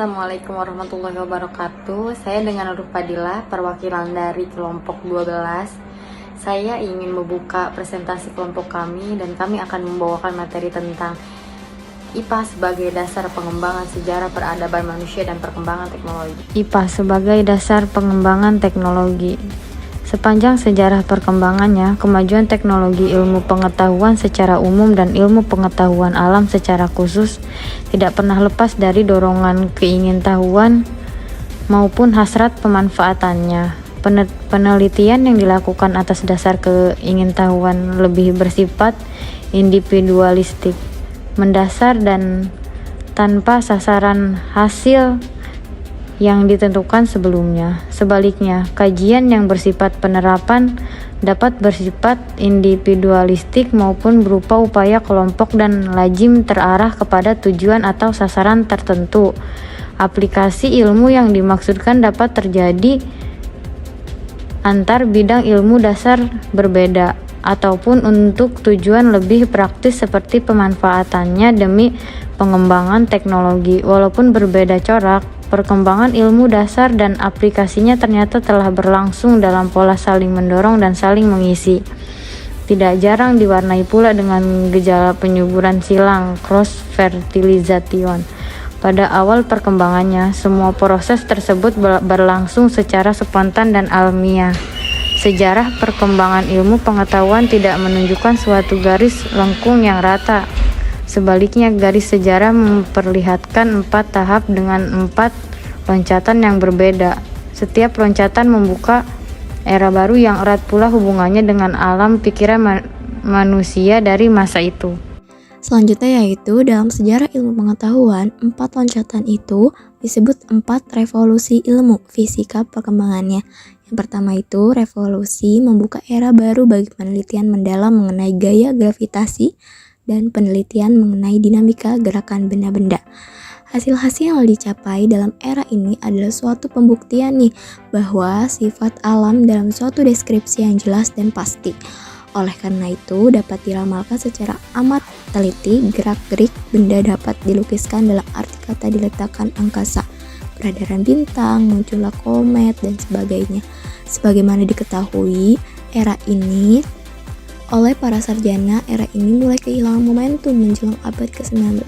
Assalamualaikum warahmatullahi wabarakatuh. Saya dengan Nur Fadilah, perwakilan dari kelompok 12. Saya ingin membuka presentasi kelompok kami dan kami akan membawakan materi tentang IPA sebagai dasar pengembangan sejarah peradaban manusia dan perkembangan teknologi. IPA sebagai dasar pengembangan teknologi. Sepanjang sejarah perkembangannya, kemajuan teknologi ilmu pengetahuan secara umum dan ilmu pengetahuan alam secara khusus tidak pernah lepas dari dorongan keingintahuan maupun hasrat pemanfaatannya. Penelitian yang dilakukan atas dasar keingintahuan lebih bersifat individualistik, mendasar dan tanpa sasaran hasil yang ditentukan sebelumnya. Sebaliknya, kajian yang bersifat penerapan dapat bersifat individualistik maupun berupa upaya kelompok dan lazim terarah kepada tujuan atau sasaran tertentu. Aplikasi ilmu yang dimaksudkan dapat terjadi antar bidang ilmu dasar berbeda ataupun untuk tujuan lebih praktis seperti pemanfaatannya demi pengembangan teknologi. Walaupun berbeda corak, perkembangan ilmu dasar dan aplikasinya ternyata telah berlangsung dalam pola saling mendorong dan saling mengisi. Tidak jarang diwarnai pula dengan gejala penyuburan silang, cross-fertilization. Pada awal perkembangannya, semua proses tersebut berlangsung secara spontan dan alamiah. Sejarah perkembangan ilmu pengetahuan tidak menunjukkan suatu garis lengkung yang rata. Sebaliknya, garis sejarah memperlihatkan 4 tahap dengan 4 loncatan yang berbeda. Setiap loncatan membuka era baru yang erat pula hubungannya dengan alam pikiran manusia dari masa itu. Selanjutnya yaitu dalam sejarah ilmu pengetahuan, 4 loncatan itu disebut 4 revolusi ilmu fisika perkembangannya. Yang pertama itu revolusi membuka era baru bagi penelitian mendalam mengenai gaya gravitasi dan penelitian mengenai dinamika gerakan benda-benda. Hasil-hasil yang dicapai dalam era ini adalah suatu pembuktian bahwa sifat alam dalam suatu deskripsi yang jelas dan pasti. Oleh karena itu dapat diramalkan secara amat teliti, gerak-gerik benda dapat dilukiskan dalam arti kata diletakkan angkasa, peredaran bintang, muncullah komet, dan sebagainya. Sebagaimana diketahui, era ini oleh para sarjana, era ini mulai kehilangan momentum menjelang abad ke-19.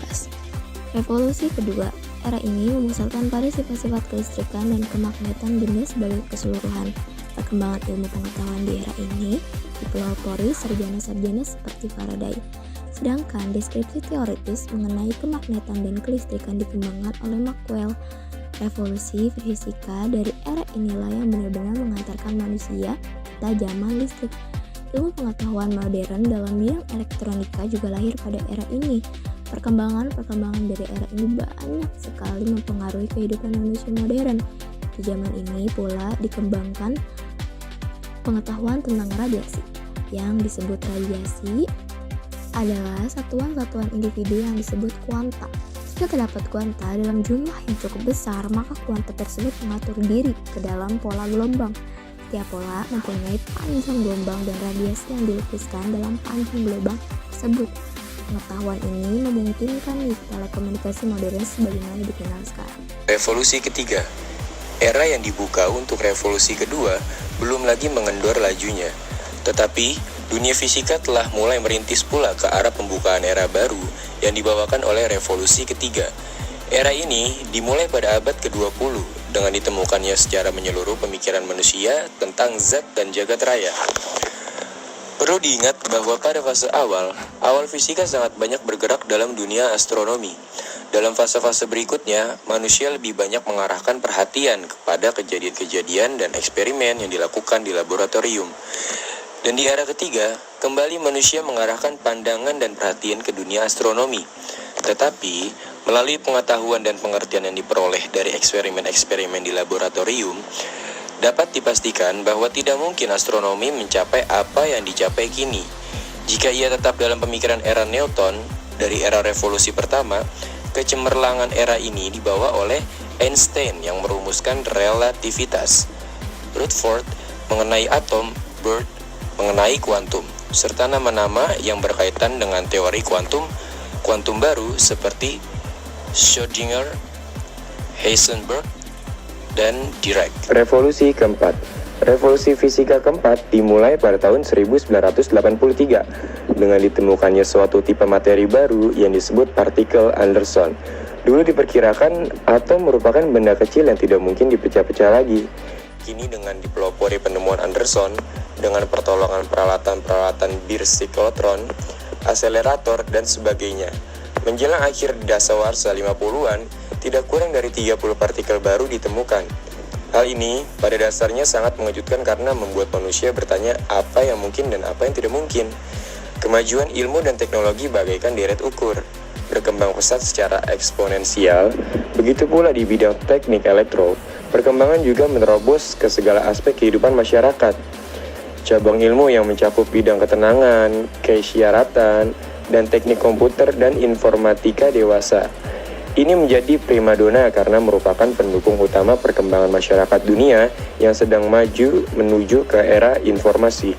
Revolusi kedua, era ini memusatkan pada sifat-sifat kelistrikan dan kemagnetan benda sebagai keseluruhan. Perkembangan ilmu pengetahuan di era ini dipelopori sarjana-sarjana seperti Faraday. Sedangkan deskripsi teoritis mengenai kemagnetan dan kelistrikan dikembangkan oleh Maxwell. Revolusi fisika dari era inilah yang benar-benar mengantarkan manusia ke zaman listrik. Ilmu pengetahuan modern dalam bidang elektronika juga lahir pada era ini. Perkembangan dari era ini banyak sekali mempengaruhi kehidupan manusia modern. Di zaman ini pula dikembangkan pengetahuan tentang radiasi. Yang disebut radiasi adalah satuan-satuan individu yang disebut kuanta. Jika terdapat kuanta dalam jumlah yang cukup besar, maka kuanta tersebut mengatur diri ke dalam pola gelombang. Setiap pola mempunyai panjang gelombang dan radiasi yang dilukiskan dalam panjang gelombang tersebut. Pengetahuan ini memungkinkan telekomunikasi modern sebagaimana dikenal sekarang. Revolusi ketiga, era yang dibuka untuk revolusi kedua belum lagi mengendor lajunya. Tetapi, dunia fisika telah mulai merintis pula ke arah pembukaan era baru yang dibawakan oleh revolusi ketiga. Era ini dimulai pada abad ke-20 dengan ditemukannya secara menyeluruh pemikiran manusia tentang zat dan jagat raya. Perlu diingat bahwa pada fase awal fisika sangat banyak bergerak dalam dunia astronomi. Dalam fase-fase berikutnya, manusia lebih banyak mengarahkan perhatian kepada kejadian-kejadian dan eksperimen yang dilakukan di laboratorium. Dan di era ketiga, kembali manusia mengarahkan pandangan dan perhatian ke dunia astronomi. Tetapi, melalui pengetahuan dan pengertian yang diperoleh dari eksperimen-eksperimen di laboratorium, dapat dipastikan bahwa tidak mungkin astronomi mencapai apa yang dicapai kini. Jika ia tetap dalam pemikiran era Newton, dari era revolusi pertama, kecemerlangan era ini dibawa oleh Einstein yang merumuskan relativitas, Rutherford mengenai atom, Bird mengenai kuantum, serta nama-nama yang berkaitan dengan teori kuantum baru seperti Schrödinger, Heisenberg, dan Dirac. Revolusi keempat. Revolusi fisika keempat dimulai pada tahun 1983 dengan ditemukannya suatu tipe materi baru yang disebut partikel Anderson. Dulu diperkirakan atom merupakan benda kecil yang tidak mungkin dipecah-pecah lagi. Kini dengan dipelopori penemuan Anderson, dengan pertolongan peralatan-peralatan birsiklotron, akselerator, dan sebagainya, menjelang akhir dasawarsa 50-an, tidak kurang dari 30 partikel baru ditemukan. Hal ini pada dasarnya sangat mengejutkan karena membuat manusia bertanya apa yang mungkin dan apa yang tidak mungkin. Kemajuan ilmu dan teknologi bagaikan deret ukur, berkembang pesat secara eksponensial. Begitu pula di bidang teknik elektro, perkembangan juga menerobos ke segala aspek kehidupan masyarakat. Cabang ilmu yang mencakup bidang ketenangan, keisyaratatan, dan teknik komputer dan informatika dewasa. Ini menjadi primadona karena merupakan pendukung utama perkembangan masyarakat dunia yang sedang maju menuju ke era informasi.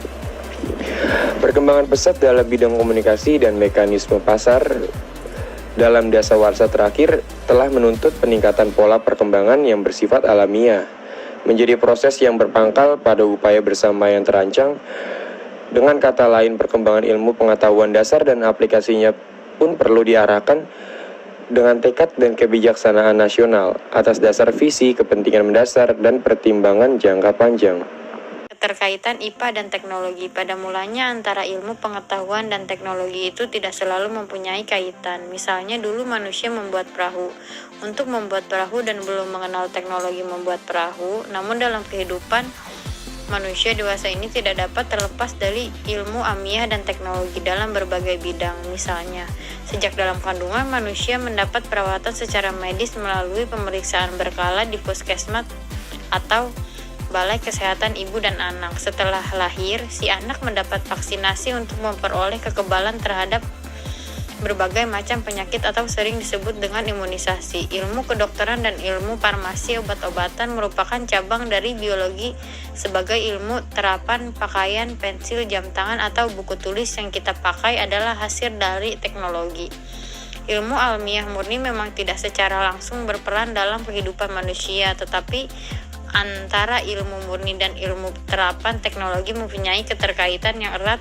Perkembangan pesat dalam bidang komunikasi dan mekanisme pasar dalam dasawarsa terakhir telah menuntut peningkatan pola perkembangan yang bersifat alamiah, menjadi proses yang berpangkal pada upaya bersama yang terancang. Dengan kata lain, perkembangan ilmu pengetahuan dasar dan aplikasinya pun perlu diarahkan dengan tekad dan kebijaksanaan nasional atas dasar visi, kepentingan mendasar, dan pertimbangan jangka panjang. Keterkaitan IPA dan teknologi. Pada mulanya antara ilmu pengetahuan dan teknologi itu tidak selalu mempunyai kaitan. Misalnya dulu manusia membuat perahu. Untuk membuat perahu dan belum mengenal teknologi membuat perahu, namun dalam kehidupan manusia dewasa ini tidak dapat terlepas dari ilmu ilmiah dan teknologi dalam berbagai bidang. Misalnya, sejak dalam kandungan manusia mendapat perawatan secara medis melalui pemeriksaan berkala di puskesmas atau balai kesehatan ibu dan anak. Setelah lahir, si anak mendapat vaksinasi untuk memperoleh kekebalan terhadap berbagai macam penyakit atau sering disebut dengan imunisasi. Ilmu kedokteran dan ilmu farmasi obat-obatan merupakan cabang dari biologi sebagai ilmu terapan pakaian, pensil, jam tangan, atau buku tulis yang kita pakai adalah hasil dari teknologi. Ilmu almiah murni memang tidak secara langsung berperan dalam kehidupan manusia, tetapi antara ilmu murni dan ilmu terapan teknologi mempunyai keterkaitan yang erat.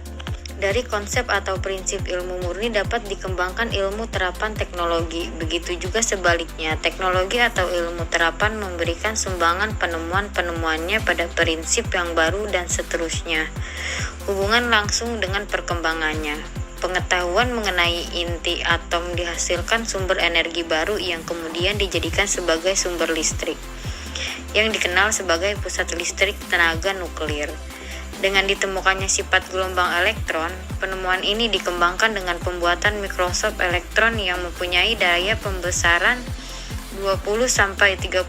Dari konsep atau prinsip ilmu murni dapat dikembangkan ilmu terapan teknologi. Begitu juga sebaliknya, teknologi atau ilmu terapan memberikan sumbangan penemuan-penemuannya pada prinsip yang baru dan seterusnya. Hubungan langsung dengan perkembangannya. Pengetahuan mengenai inti atom dihasilkan sumber energi baru yang kemudian dijadikan sebagai sumber listrik, yang dikenal sebagai pusat listrik tenaga nuklir. Dengan ditemukannya sifat gelombang elektron, penemuan ini dikembangkan dengan pembuatan mikroskop elektron yang mempunyai daya pembesaran 20-30.000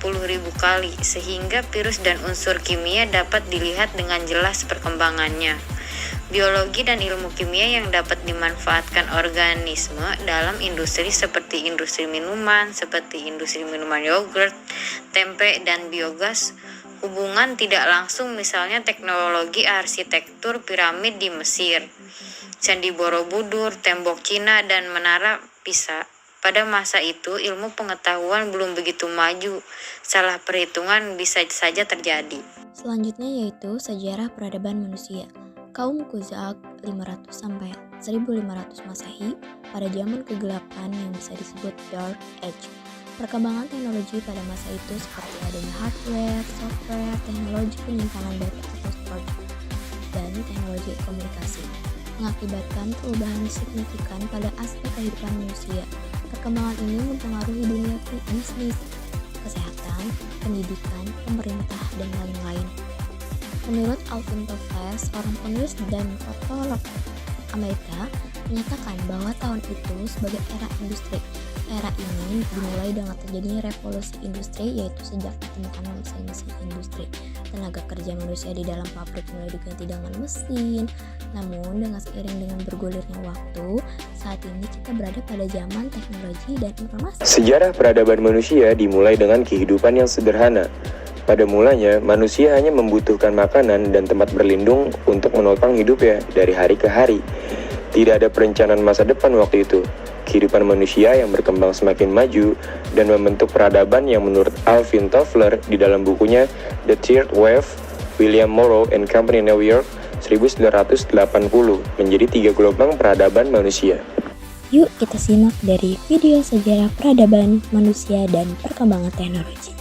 kali, sehingga virus dan unsur kimia dapat dilihat dengan jelas perkembangannya. Biologi dan ilmu kimia yang dapat dimanfaatkan organisme dalam industri seperti industri minuman yogurt, tempe, dan biogas. Hubungan tidak langsung, misalnya teknologi arsitektur piramid di Mesir, Candi Borobudur, tembok Cina, dan menara Pisa. Pada masa itu, ilmu pengetahuan belum begitu maju. Salah perhitungan bisa saja terjadi. Selanjutnya yaitu sejarah peradaban manusia. Kaum Kuzak 500-1500 Masehi pada zaman kegelapan yang bisa disebut Dark Age. Perkembangan teknologi pada masa itu seperti adanya hardware, software, teknologi penyimpanan data atau storage, dan teknologi komunikasi mengakibatkan perubahan signifikan pada aspek kehidupan manusia. Perkembangan ini mempengaruhi dunia bisnis, kesehatan, pendidikan, pemerintah, dan lain-lain. Menurut Alvin Toffler, seorang penulis dan fotolog Amerika, menyatakan bahwa tahun itu sebagai era industri. Era ini dimulai dengan terjadinya revolusi industri, yaitu sejak ditemukan mesin industri. Tenaga kerja manusia di dalam pabrik mulai diganti dengan mesin. Namun dengan seiring dengan bergulirnya waktu, saat ini kita berada pada zaman teknologi dan informasi. Sejarah peradaban manusia dimulai dengan kehidupan yang sederhana. Pada mulanya, manusia hanya membutuhkan makanan dan tempat berlindung untuk menopang hidupnya dari hari ke hari. Tidak ada perencanaan masa depan waktu itu. kehidupan manusia yang berkembang semakin maju dan membentuk peradaban yang menurut Alvin Toffler di dalam bukunya The Third Wave, William Morrow and Company New York 1980 menjadi 3 gelombang peradaban manusia. Yuk kita simak dari video sejarah peradaban manusia dan perkembangan teknologi.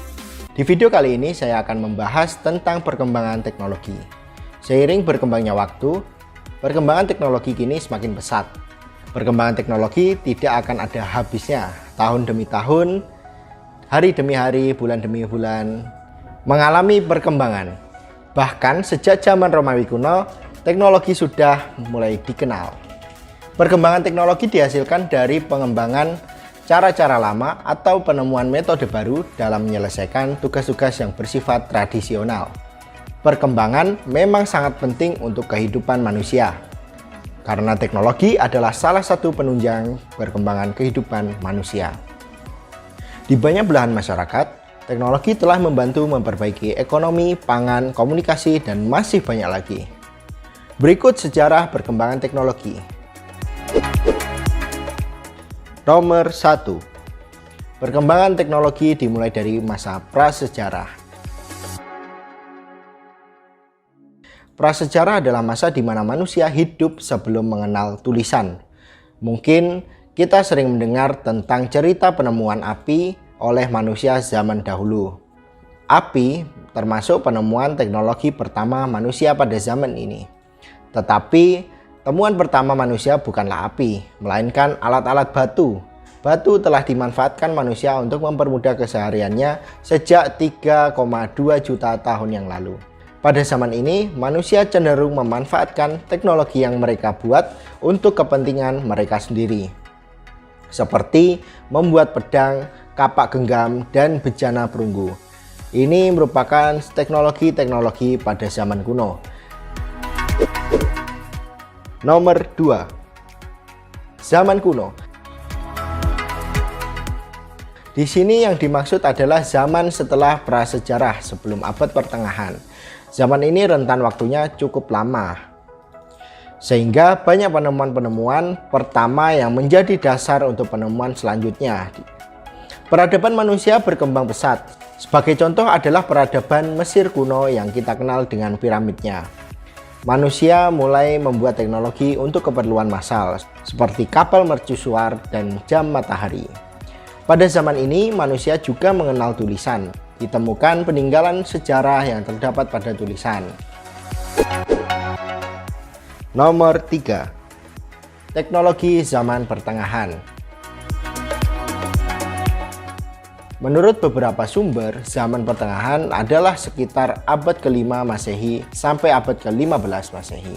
Di video kali ini saya akan membahas tentang perkembangan teknologi. Seiring berkembangnya waktu, perkembangan teknologi kini semakin pesat. Perkembangan teknologi tidak akan ada habisnya. Tahun demi tahun, hari demi hari, bulan demi bulan, mengalami perkembangan. Bahkan sejak zaman Romawi kuno, teknologi sudah mulai dikenal. Perkembangan teknologi dihasilkan dari pengembangan cara-cara lama atau penemuan metode baru dalam menyelesaikan tugas-tugas yang bersifat tradisional. Perkembangan memang sangat penting untuk kehidupan manusia, karena teknologi adalah salah satu penunjang perkembangan kehidupan manusia. Di banyak belahan masyarakat, teknologi telah membantu memperbaiki ekonomi, pangan, komunikasi, dan masih banyak lagi. Berikut sejarah perkembangan teknologi. Nomor 1. Perkembangan teknologi dimulai dari masa prasejarah. Prasejarah adalah masa di mana manusia hidup sebelum mengenal tulisan. Mungkin kita sering mendengar tentang cerita penemuan api oleh manusia zaman dahulu. Api termasuk penemuan teknologi pertama manusia pada zaman ini. Tetapi temuan pertama manusia bukanlah api, melainkan alat-alat batu. Batu telah dimanfaatkan manusia untuk mempermudah kesehariannya sejak 3,2 juta tahun yang lalu. Pada zaman ini, manusia cenderung memanfaatkan teknologi yang mereka buat untuk kepentingan mereka sendiri. Seperti membuat pedang, kapak genggam, dan bejana perunggu. Ini merupakan teknologi-teknologi pada zaman kuno. Nomor 2. Zaman kuno. Di sini yang dimaksud adalah zaman setelah prasejarah sebelum abad pertengahan. Zaman ini rentan waktunya cukup lama, sehingga banyak penemuan-penemuan pertama yang menjadi dasar untuk penemuan selanjutnya. Peradaban manusia berkembang pesat. Sebagai contoh adalah peradaban Mesir kuno yang kita kenal dengan piramidnya. Manusia mulai membuat teknologi untuk keperluan massal, seperti kapal mercusuar dan jam matahari. Pada zaman ini, manusia juga mengenal tulisan. Ditemukan peninggalan sejarah yang terdapat pada tulisan. Nomor 3. Teknologi zaman pertengahan. Menurut beberapa sumber, zaman pertengahan adalah sekitar abad ke-5 Masehi sampai abad ke-15 Masehi.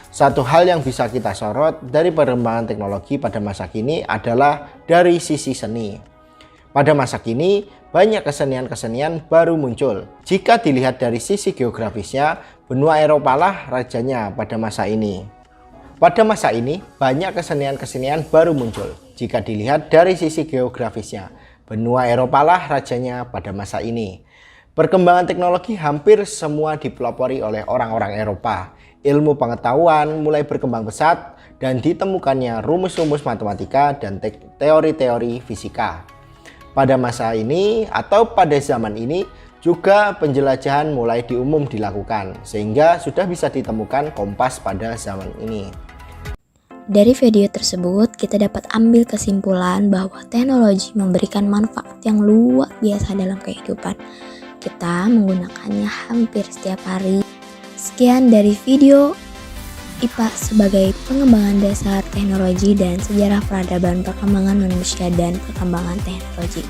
Satu hal yang bisa kita sorot dari perkembangan teknologi pada masa kini adalah dari sisi seni. Pada masa kini, banyak kesenian-kesenian baru muncul. Jika dilihat dari sisi geografisnya, benua Eropa lah rajanya pada masa ini. Pada masa ini, banyak kesenian-kesenian baru muncul. Jika dilihat dari sisi geografisnya, benua Eropa lah rajanya pada masa ini. Perkembangan teknologi hampir semua dipelopori oleh orang-orang Eropa. Ilmu pengetahuan mulai berkembang pesat dan ditemukannya rumus-rumus matematika dan teori-teori fisika. Pada masa ini atau pada zaman ini juga penjelajahan mulai diumum dilakukan, sehingga sudah bisa ditemukan kompas pada zaman ini. Dari video tersebut, kita dapat ambil kesimpulan bahwa teknologi memberikan manfaat yang luar biasa dalam kehidupan. Kita menggunakannya hampir setiap hari. Sekian dari video IPA sebagai pengembangan dasar teknologi dan sejarah peradaban perkembangan manusia dan perkembangan teknologi.